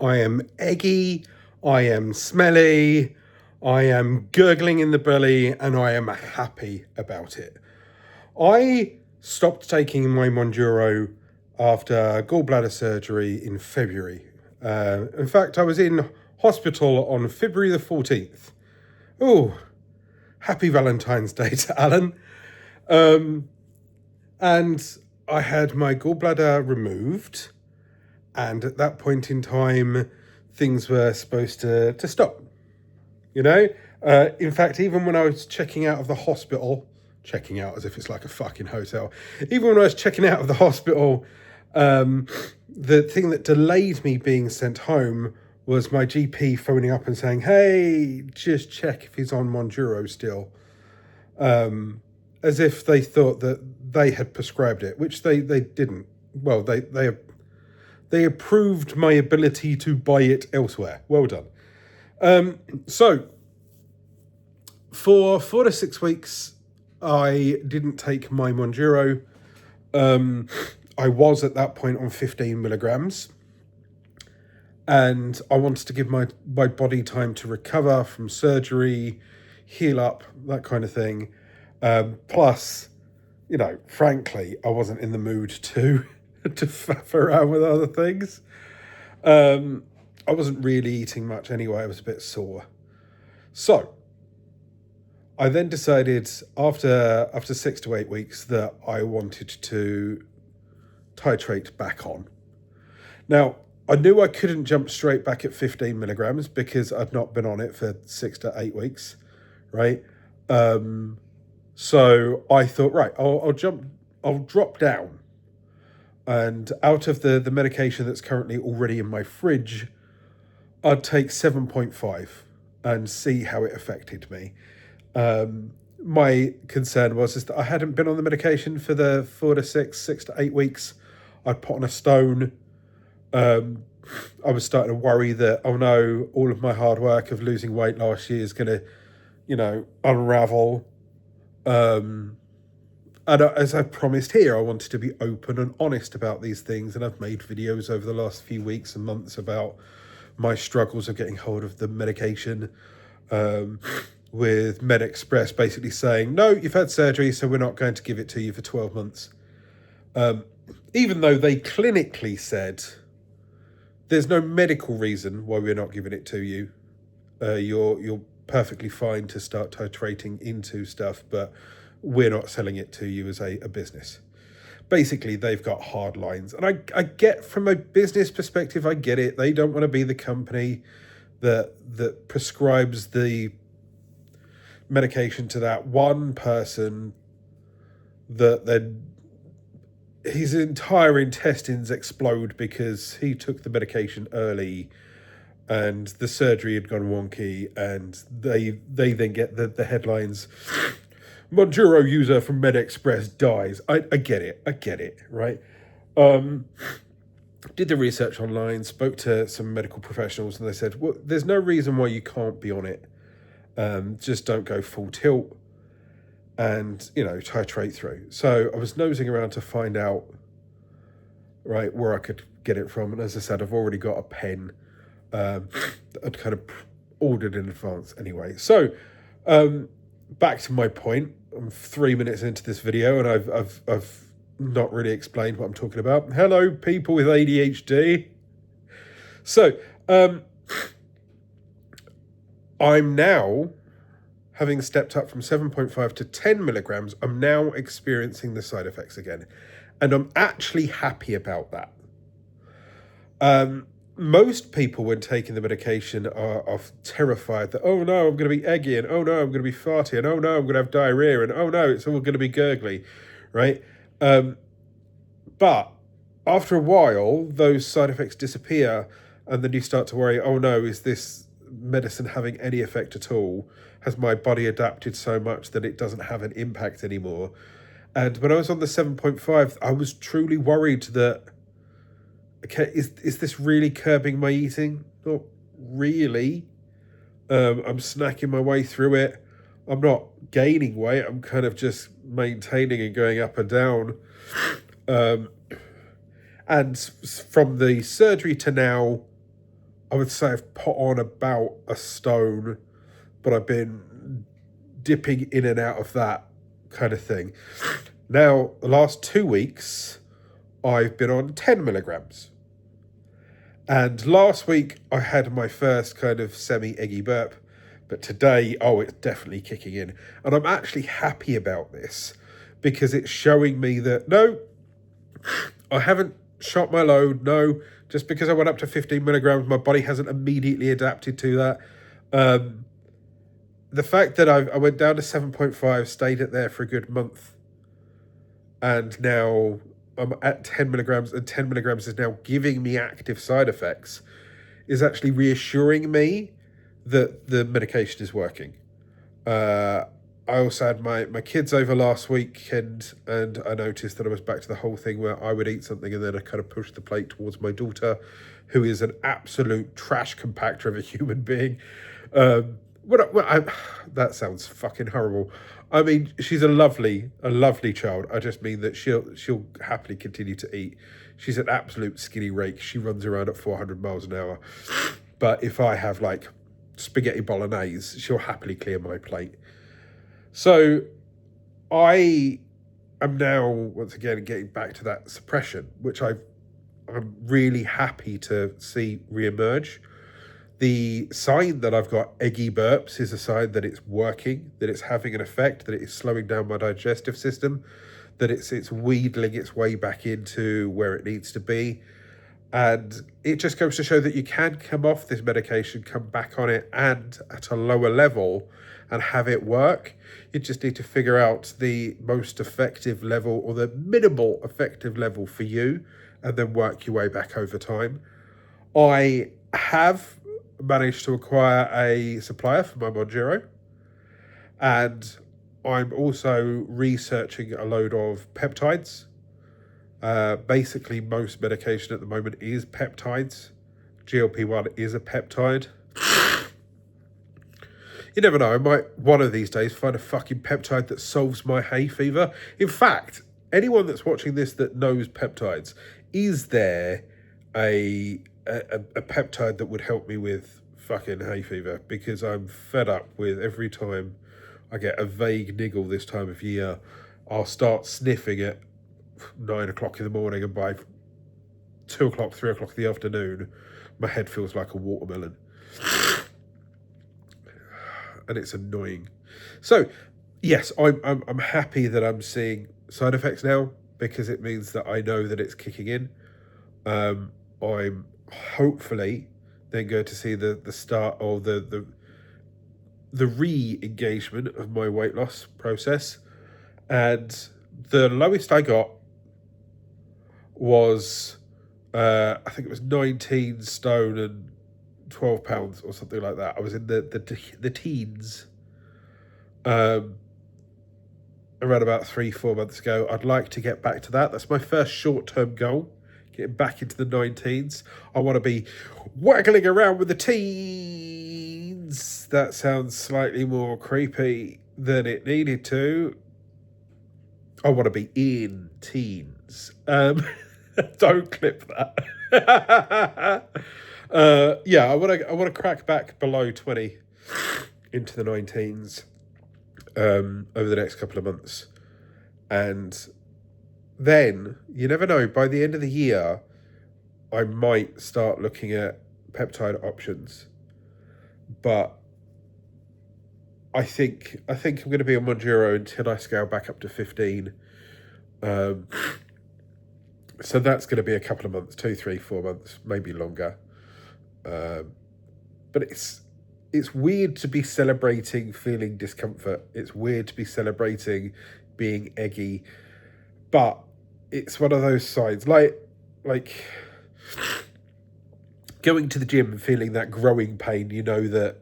I am eggy, I am smelly, I am gurgling in the belly, and I am happy about it. I stopped taking my Mounjaro after gallbladder surgery in February. In fact, I was in hospital on February the 14th. Oh, happy Valentine's Day to Alan. And I had my gallbladder removed. And at that point in time, things were supposed to stop. You know? In fact, even when I was checking out of the hospital, checking out as if it's like a fucking hotel, even when I was checking out of the hospital, the thing that delayed me being sent home was my GP phoning up and saying, hey, just check if he's on Mounjaro still. As if they thought that they had prescribed it, which they didn't. Well, they approved my ability to buy it elsewhere. Well done. So, for 4 to 6 weeks, I didn't take my Mounjaro. I was at that point on 15 milligrams. And I wanted to give my body time to recover from surgery, heal up, that kind of thing. Plus, you know, frankly, I wasn't in the mood to faff around with other things. I wasn't really eating much anyway. I was a bit sore. So, I then decided after 6 to 8 weeks that I wanted to titrate back on. Now, I knew I couldn't jump straight back at 15 milligrams because I'd not been on it for 6 to 8 weeks, right? So I thought, right, I'll drop down. And out of the medication that's currently already in my fridge, I'd take 7.5 and see how it affected me. My concern was that I hadn't been on the medication for the 4 to 6 to 8 weeks. I'd put on a stone. I was starting to worry that, oh no, all of my hard work of losing weight last year is going to, you know, unravel. And as I promised here, I wanted to be open and honest about these things. And I've made videos over the last few weeks and months about my struggles of getting hold of the medication, with MedExpress basically saying, no, you've had surgery, so we're not going to give it to you for 12 months. Even though they clinically said, there's no medical reason why we're not giving it to you. You're perfectly fine to start titrating into stuff, but we're not selling it to you as a business. Basically, they've got hard lines. And I get, from a business perspective, I get it. They don't want to be the company that prescribes the medication to that one person that then his entire intestines explode because he took the medication early and the surgery had gone wonky, and they then get the headlines, Mounjaro user from MedExpress dies. I get it, right? Did the research online, spoke to some medical professionals, and they said, well, there's no reason why you can't be on it. Just don't go full tilt and, you know, titrate through. So I was nosing around to find out, right, where I could get it from. And as I said, I've already got a pen that I'd kind of ordered in advance anyway. So back to my point. I'm 3 minutes into this video and I've not really explained what I'm talking about. Hello, people with ADHD. So I'm now, having stepped up from 7.5 to 10 milligrams, I'm now experiencing the side effects again. And I'm actually happy about that. Most people, when taking the medication, are terrified that, oh no, I'm going to be eggy, and oh no, I'm going to be farty, and oh no, I'm going to have diarrhea, and oh no, it's all going to be gurgly, right? But after a while, those side effects disappear, and then you start to worry, oh no, is this medicine having any effect at all? Has my body adapted so much that it doesn't have an impact anymore? And when I was on the 7.5, I was truly worried that, okay, is this really curbing my eating? Not really. I'm snacking my way through it. I'm not gaining weight. I'm kind of just maintaining and going up and down. And from the surgery to now, I would say I've put on about a stone, but I've been dipping in and out of that kind of thing. Now, the last 2 weeks, I've been on 10 milligrams. And last week, I had my first kind of semi-eggy burp. But today, it's definitely kicking in. And I'm actually happy about this because it's showing me that, no, I haven't shot my load. No, just because I went up to 15 milligrams, my body hasn't immediately adapted to that. The fact that I went down to 7.5, stayed it there for a good month, and now I'm at 10 milligrams, and 10 milligrams is now giving me active side effects, is actually reassuring me that the medication is working. I also had my kids over last weekend, and I noticed that I was back to the whole thing where I would eat something and then I kind of push the plate towards my daughter, who is an absolute trash compactor of a human being. That sounds fucking horrible. I mean, she's a lovely child. I just mean that she'll happily continue to eat. She's an absolute skinny rake. She runs around at 400 miles an hour. But if I have like spaghetti bolognese, she'll happily clear my plate. So I am now once again getting back to that suppression, which I'm really happy to see reemerge. The sign that I've got eggy burps is a sign that it's working, that it's having an effect, that it is slowing down my digestive system, that it's wheedling its way back into where it needs to be. And it just goes to show that you can come off this medication, come back on it, and at a lower level and have it work. You just need to figure out the most effective level or the minimal effective level for you and then work your way back over time. I have managed to acquire a supplier for my Mounjaro, and I'm also researching a load of peptides. Basically, most medication at the moment is peptides. GLP-1 is a peptide. You never know, I might one of these days find a fucking peptide that solves my hay fever. In fact, anyone that's watching this that knows peptides, is there a peptide that would help me with fucking hay fever? Because I'm fed up with every time I get a vague niggle this time of year, I'll start sniffing at 9 o'clock in the morning, and by 2 o'clock, 3 o'clock in the afternoon, my head feels like a watermelon. And it's annoying. So, yes, I'm happy that I'm seeing side effects now, because it means that I know that it's kicking in. I'm hopefully then going to see the start or the re-engagement of my weight loss process. And the lowest I got was I think it was 19 stone and 12 pounds or something like that. I was in the teens around about 3-4 months ago. I'd like to get back to that. That's my first short-term goal, getting back into the 19s. I want to be waggling around with the teens. That sounds slightly more creepy than it needed to. I want to be in teens. Don't clip that. I want to crack back below 20 into the 19s over the next couple of months. And then, you never know, by the end of the year, I might start looking at peptide options. But I think I'm going to be on Mounjaro until I scale back up to 15. So that's going to be a couple of months, 2, 3, 4 months, maybe longer. But it's weird to be celebrating feeling discomfort. It's weird to be celebrating being eggy. But it's one of those signs, like going to the gym and feeling that growing pain. You know that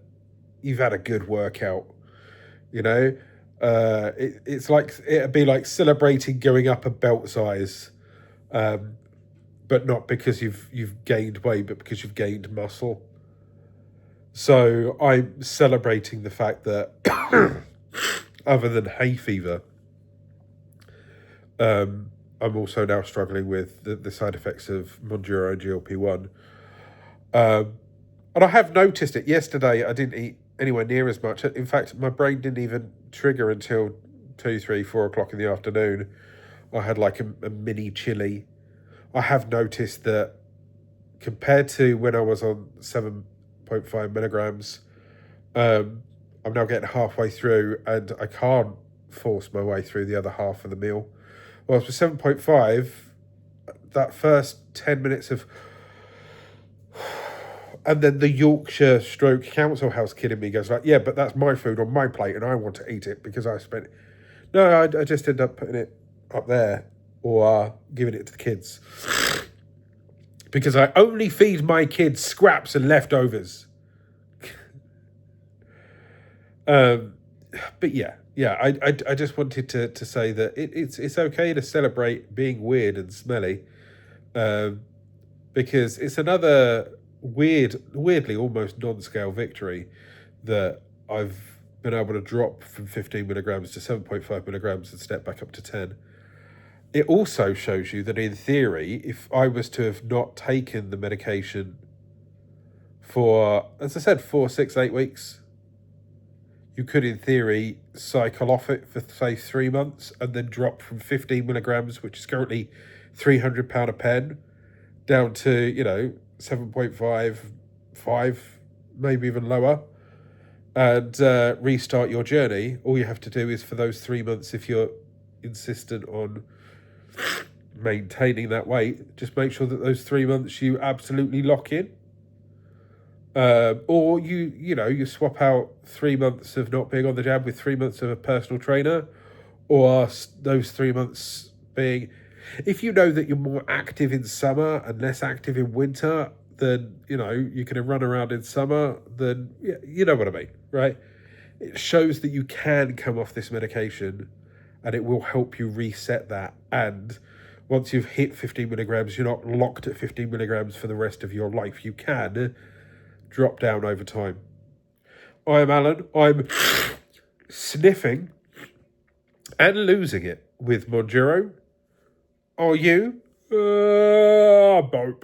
you've had a good workout. You know, it's like it'd be like celebrating going up a belt size. But not because you've gained weight, but because you've gained muscle. So I'm celebrating the fact that other than hay fever, I'm also now struggling with the side effects of Mounjaro and GLP-1. And I have noticed it. Yesterday, I didn't eat anywhere near as much. In fact, my brain didn't even trigger until 2, 3, 4 o'clock in the afternoon. I had like a mini chili. I have noticed that compared to when I was on 7.5 milligrams, I'm now getting halfway through and I can't force my way through the other half of the meal. Whereas with 7.5, that first 10 minutes of... And then the Yorkshire stroke council house kid in me goes like, yeah, but that's my food on my plate and I want to eat it because I spent... No, I just end up putting it up there or giving it to the kids. Because I only feed my kids scraps and leftovers. But yeah, I just wanted to say that it's okay to celebrate being weird and smelly, because it's another weirdly almost non-scale victory that I've been able to drop from 15 milligrams to 7.5 milligrams and step back up to 10. It also shows you that in theory, if I was to have not taken the medication for, as I said, 4, 6, 8 weeks, you could, in theory, cycle off it for, say, 3 months and then drop from 15 milligrams, which is currently £300 a pen, down to, 7.5, 5, maybe even lower, and restart your journey. All you have to do is for those 3 months, if you're insistent on maintaining that weight, just make sure that those 3 months you absolutely lock in. Or you swap out 3 months of not being on the jab with 3 months of a personal trainer, or those 3 months being, if you know that you're more active in summer and less active in winter, then you can run around in summer, then you know what I mean, right? It shows that you can come off this medication and it will help you reset that. And once you've hit 15 milligrams, you're not locked at 15 milligrams for the rest of your life. You can drop down over time. I am Alan. I'm sniffing and losing it with Mounjaro. Are you? Burp.